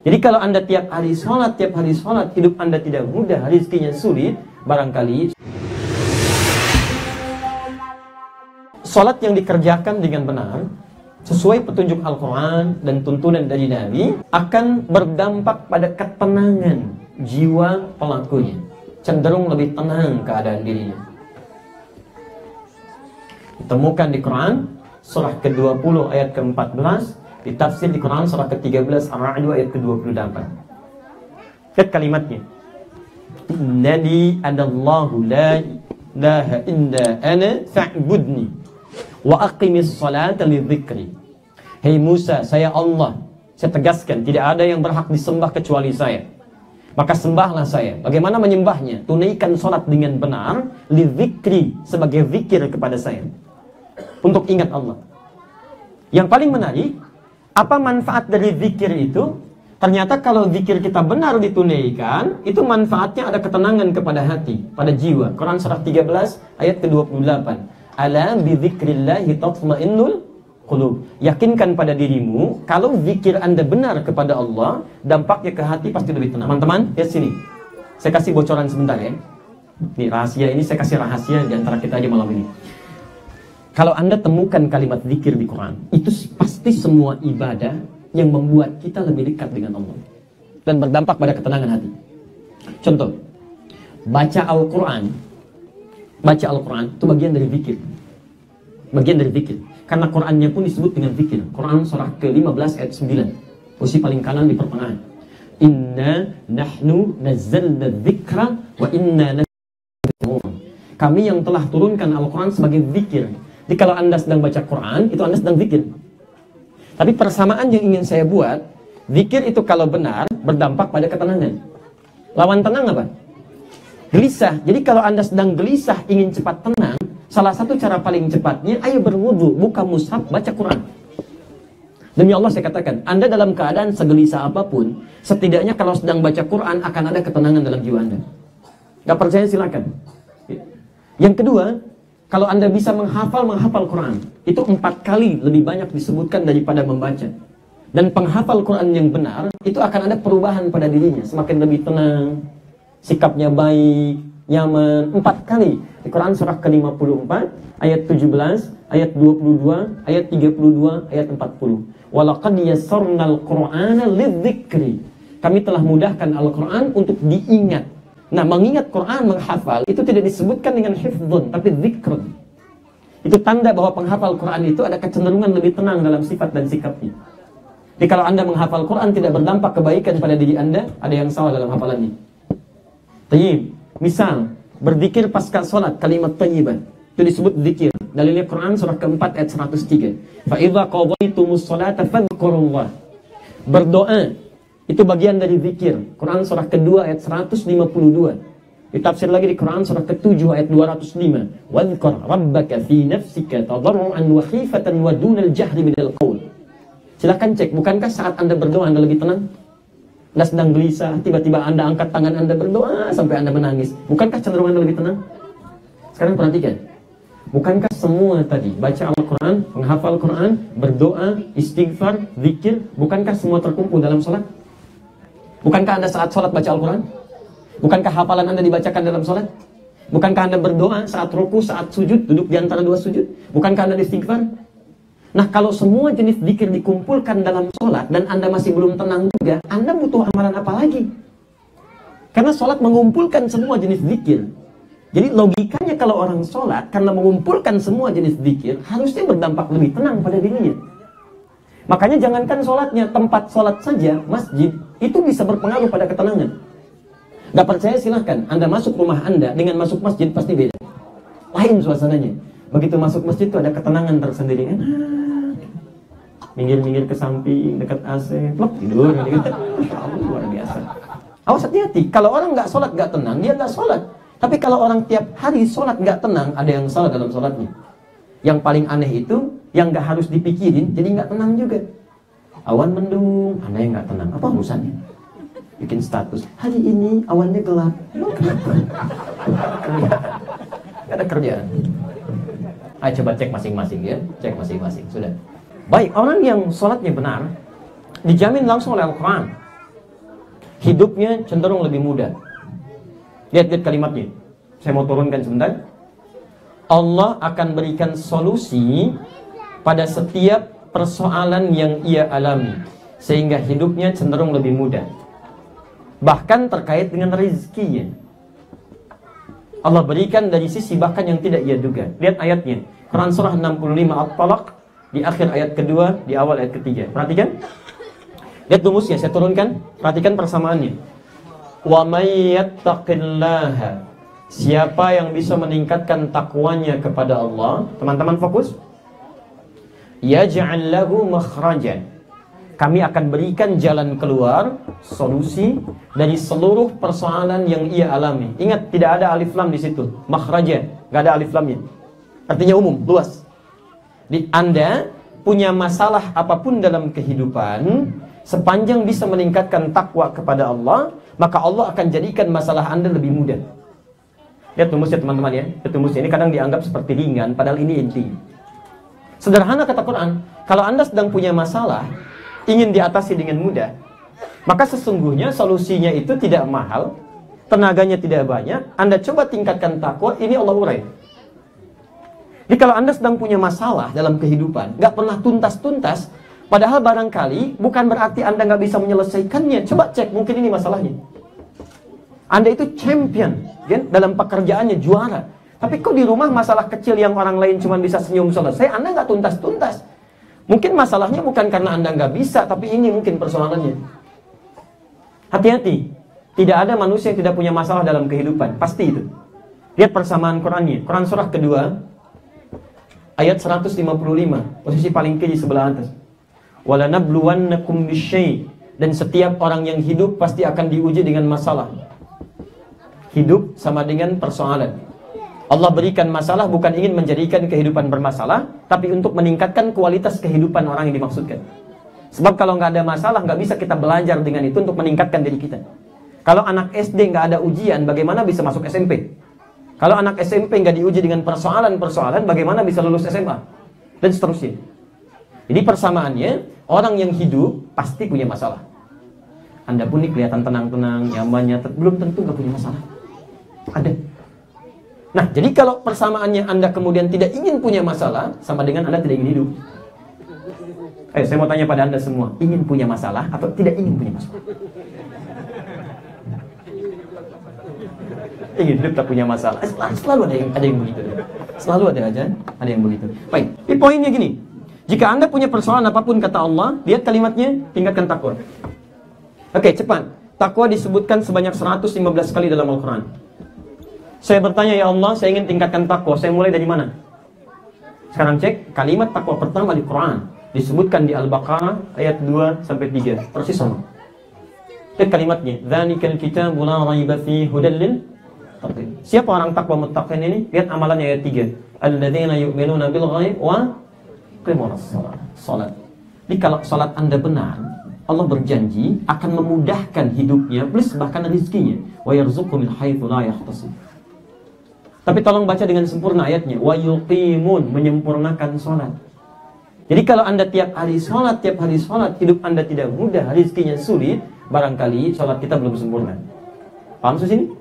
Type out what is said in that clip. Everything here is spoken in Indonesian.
Jadi kalau Anda tiap hari sholat, hidup Anda tidak mudah, rezekinya sulit, barangkali sholat yang dikerjakan dengan benar, sesuai petunjuk Al-Quran dan tuntunan dari Nabi, akan berdampak pada ketenangan jiwa pelakunya. Cenderung lebih tenang keadaan dirinya. Ditemukan di Quran, surah ke-20 ayat ke-14, ditafsir di Quran surah ke-13 Ar-Ra'd ayat ke-28. Lihat kalimatnya. Innani anallahu la ilaha illa ana fa'budni wa aqimis salata li dzikri. Hei Musa, saya Allah. Saya tegaskan, tidak ada yang berhak disembah kecuali saya. Maka sembahlah saya. Bagaimana menyembahnya? Tunaikan salat dengan benar, li dzikri, sebagai zikir kepada saya. Untuk ingat Allah. Yang paling menarik, apa manfaat dari zikir itu? Ternyata kalau zikir kita benar ditunaikan, itu manfaatnya ada ketenangan kepada hati, pada jiwa. Quran surah 13 ayat ke-28. Ala bi dzikrillahi tatma'innul qulub. Yakinkan pada dirimu, kalau zikir Anda benar kepada Allah, dampaknya ke hati pasti lebih tenang. Teman-teman, lihat sini. Saya kasih bocoran sebentar ya. Nih rahasia ini, saya kasih rahasia di antara kita aja malam ini. Kalau Anda temukan kalimat zikir di Quran, itu pasti semua ibadah yang membuat kita lebih dekat dengan Allah dan berdampak pada ketenangan hati. Contoh, baca Al-Quran. Baca Al-Quran itu bagian dari zikir. Bagian dari zikir. Karena Qurannya pun disebut dengan zikir. Quran surah ke-15 ayat 9. Posisi paling kanan di pertengahan. Inna nahnu nazzalna dzikra wa inna lahu. Kami yang telah turunkan Al-Quran sebagai zikir. Jadi kalau Anda sedang baca Quran, itu Anda sedang zikir. Tapi persamaan yang ingin saya buat, zikir itu kalau benar, berdampak pada ketenangan. Lawan tenang apa? Gelisah. Jadi kalau Anda sedang gelisah, ingin cepat tenang, salah satu cara paling cepatnya, ayo berwudu, buka mushaf, baca Quran. Demi Allah saya katakan, Anda dalam keadaan segelisah apapun, setidaknya kalau sedang baca Quran, akan ada ketenangan dalam jiwa Anda. Gak percaya silakan. Yang kedua, kalau Anda bisa menghafal Quran, itu 4 kali lebih banyak disebutkan daripada membaca. Dan penghafal Quran yang benar, itu akan ada perubahan pada dirinya. Semakin lebih tenang, sikapnya baik, nyaman. 4 kali. Di Quran surah ke-54, ayat 17, ayat 22, ayat 32, ayat 40. Walaqad yassarnal Qur'ana lidzikri. Kami telah mudahkan Al-Quran untuk diingat. Nah, mengingat Quran, menghafal, itu tidak disebutkan dengan hifdzun, tapi zikrun. Itu tanda bahwa penghafal Quran itu ada kecenderungan lebih tenang dalam sifat dan sikapnya. Jadi kalau Anda menghafal Quran tidak berdampak kebaikan pada diri Anda, ada yang salah dalam hafalannya. Tayyib. Misal, berzikir pasca sholat, kalimat tayyibah. Itu disebut zikir. Dalilnya Quran surah ke-4 ayat 103. Fa'idha qadaytumus sholata fadhkurullah. Berdoa. Itu bagian dari zikir. Quran surah ke-2 ayat 152. Ditafsir lagi di Quran surah ke-7 ayat 205. Wadhkur rabbaka fi nafsika tadarruan wa khifatan wa dunal jahri minal qaul. Silakan cek, bukankah saat Anda berdoa Anda lebih tenang? Anda sedang gelisah, tiba-tiba Anda angkat tangan Anda berdoa sampai Anda menangis. Bukankah cenderung Anda lebih tenang? Sekarang perhatikan. Bukankah semua tadi, baca Al-Quran, menghafal Quran, berdoa, istighfar, zikir, bukankah semua terkumpul dalam sholat? Bukankah Anda saat sholat baca Al-Quran? Bukankah hafalan Anda dibacakan dalam sholat? Bukankah Anda berdoa saat ruku, saat sujud, duduk di antara dua sujud? Bukankah Anda istighfar? Nah, kalau semua jenis zikir dikumpulkan dalam sholat dan Anda masih belum tenang juga, Anda butuh amalan apa lagi? Karena sholat mengumpulkan semua jenis zikir. Jadi logikanya kalau orang sholat, karena mengumpulkan semua jenis zikir, harusnya berdampak lebih tenang pada dirinya. Makanya jangankan sholatnya, tempat sholat saja, masjid, itu bisa berpengaruh pada ketenangan. Gak percaya silahkan, Anda masuk rumah Anda dengan masuk masjid pasti beda. Lain suasananya. Begitu masuk masjid itu ada ketenangan tersendiri. Enak. Minggir-minggir ke samping, dekat AC, plok, tidur. Luar biasa. Awas hati-hati, kalau orang gak sholat gak tenang, dia gak sholat. Tapi kalau orang tiap hari sholat gak tenang, ada yang salah dalam sholatnya. Yang paling aneh itu, yang gak harus dipikirin, jadi gak tenang juga. Awan mendung, Anda yang gak tenang. Apa urusannya? Bikin status, hari ini awannya gelap. Gak ada kerjaan. Ayo coba cek masing-masing ya. Cek masing-masing, sudah. Baik, orang yang sholatnya benar, dijamin langsung oleh Al-Quran. hidupnya cenderung lebih mudah. Lihat kalimatnya. Saya mau turunkan sebentar. Allah akan berikan solusi pada setiap persoalan yang ia alami, sehingga hidupnya cenderung lebih mudah. Bahkan terkait dengan rezekinya, Allah berikan dari sisi bahkan yang tidak ia duga. Lihat ayatnya, Quran surah 65 At-Talaq, di akhir ayat kedua, di awal ayat ketiga. Perhatikan. Lihat rumusnya, saya turunkan. Perhatikan persamaannya. Wa may yattaqillaha, siapa yang bisa meningkatkan takwanya kepada Allah, teman-teman fokus. Yaj'al lahu makhrajan, kami akan berikan jalan keluar, solusi dari seluruh persoalan yang ia alami. Ingat, tidak ada alif lam di situ. Makhrajan, nggak ada alif lamnya. Artinya umum, luas. Anda punya masalah apapun dalam kehidupan, sepanjang bisa meningkatkan takwa kepada Allah, maka Allah akan jadikan masalah Anda lebih mudah. Lihat rumusnya teman-teman ya. Lihat rumusnya, ini kadang dianggap seperti ringan, padahal ini inti. Sederhana kata Quran, kalau Anda sedang punya masalah, ingin diatasi dengan mudah, maka sesungguhnya solusinya itu tidak mahal, tenaganya tidak banyak. Anda coba tingkatkan takwa, ini Allah urai. Jadi kalau Anda sedang punya masalah dalam kehidupan, nggak pernah tuntas-tuntas, padahal barangkali bukan berarti Anda nggak bisa menyelesaikannya. Coba cek, mungkin ini masalahnya. Anda itu champion, kan? Dalam pekerjaannya juara. Tapi kok di rumah masalah kecil yang orang lain cuma bisa senyum selesai, Anda nggak tuntas-tuntas. Mungkin masalahnya bukan karena Anda nggak bisa, tapi ini mungkin persoalannya. Hati-hati, tidak ada manusia yang tidak punya masalah dalam kehidupan, pasti itu. Lihat persamaan Qurannya, Quran surah kedua, ayat 155, posisi paling kiri sebelah atas. Walanabluwannakum bisyai', dan setiap orang yang hidup pasti akan diuji dengan masalah. Hidup sama dengan persoalan. Allah berikan masalah bukan ingin menjadikan kehidupan bermasalah, tapi untuk meningkatkan kualitas kehidupan orang yang dimaksudkan. Sebab kalau nggak ada masalah, nggak bisa kita belajar dengan itu untuk meningkatkan diri kita. Kalau anak SD nggak ada ujian, bagaimana bisa masuk SMP? Kalau anak SMP nggak diuji dengan persoalan-persoalan, bagaimana bisa lulus SMA? Dan seterusnya. Jadi persamaannya, orang yang hidup pasti punya masalah. Anda pun nih kelihatan tenang-tenang, nyamannya, belum tentu nggak punya masalah. Ada. Nah, jadi kalau persamaannya Anda kemudian tidak ingin punya masalah, sama dengan Anda tidak ingin hidup. Saya mau tanya pada Anda semua, ingin punya masalah atau tidak ingin punya masalah? Ingin hidup tak punya masalah. Selalu ada yang begitu. Selalu ada yang begitu. Baik, tapi poinnya gini. Jika Anda punya persoalan apapun, kata Allah, lihat kalimatnya, tingkatkan takwa. Oke, cepat. Takwa disebutkan sebanyak 115 kali dalam Al-Quran. Saya bertanya, ya Allah, saya ingin tingkatkan takwa. Saya mulai dari mana? Sekarang cek, kalimat takwa pertama di Quran disebutkan di Al-Baqarah ayat 2-3. Persis sama. Lihat kalimatnya. Dzalikal kitabu la raiba fihi hudal lil muttaqin. Siapa orang takwa muttaqin ini? Lihat amalannya ayat 3. Alladzina yu'minuna bil ghaib wa yuqimunas shalah. Jadi kalau salat Anda benar, Allah berjanji akan memudahkan hidupnya plus bahkan rezekinya. Wa yarzuqhu min haitsu la yahtasib. Tapi tolong baca dengan sempurna ayatnya. Wa yuqimun, menyempurnakan sholat. Jadi kalau Anda tiap hari sholat, hidup Anda tidak mudah, rezekinya sulit, barangkali sholat kita belum sempurna. Paham sini?